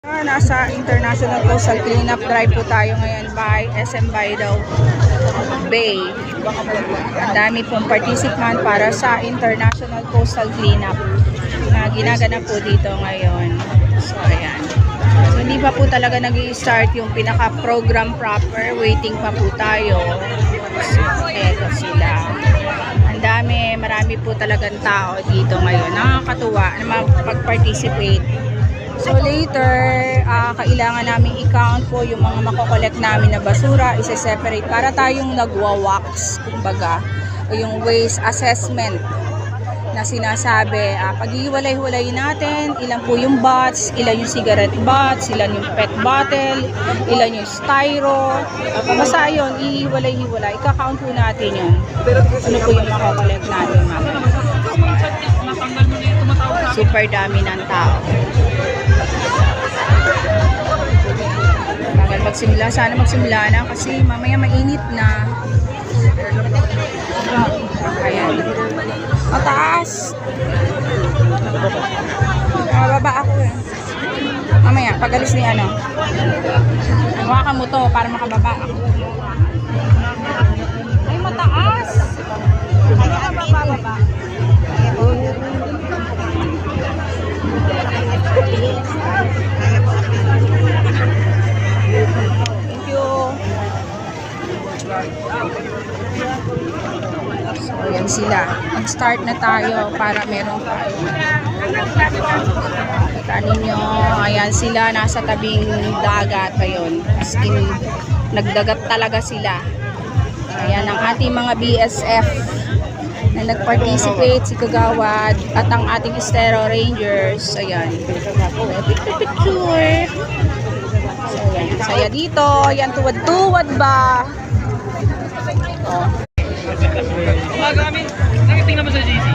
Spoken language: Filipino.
Nasa International Coastal Cleanup Drive po tayo ngayon by SM Baydao Bay. Ang dami pong participant para sa International Coastal Cleanup na ginaganap po dito ngayon. So ayan. So hindi pa po talaga nag-i-start yung pinaka-program proper. Waiting pa po tayo. So eto sila. Ang dami, marami po talagang tao dito ngayon. Nakakatuwa na mag-participate. So later, kailangan namin i-count po yung mga makokolekt namin na basura, isa-separate para tayong nagwa-wax, kumbaga, o yung waste assessment na sinasabi. Pag-iwalay-hulay natin, ilan po yung butts, ilan yung cigarette butts, ilan yung pet bottle, ilan yung styro. Basta yun, iiwalay-hiwalay, ika-count po natin yun. Ano po yung makokolekt natin, ma'am? Super dami ng tao. Bagal magsimula. Sana magsimula na kasi mamaya mainit na. Ayan. Mataas. Baba ako eh. Mamaya, pagalis ni ano. Hawakan mo to para makababa ako. Ay, mataas. Ay, baba. Thank you. So, yan sila. Mag-start na tayo para meron tayo. Kita ninyo, ayan sila, nasa tabing dagat pa yun. As in, nagdagat talaga sila. Ayan ang ating mga BSF na nag-participate, si Kagawad at ang ating Estero Rangers. Ayan. Picture. So, ayan. Saya dito. Ayan, tuwad-tuwad ba? Oh. Nakitingnan mo sa GC.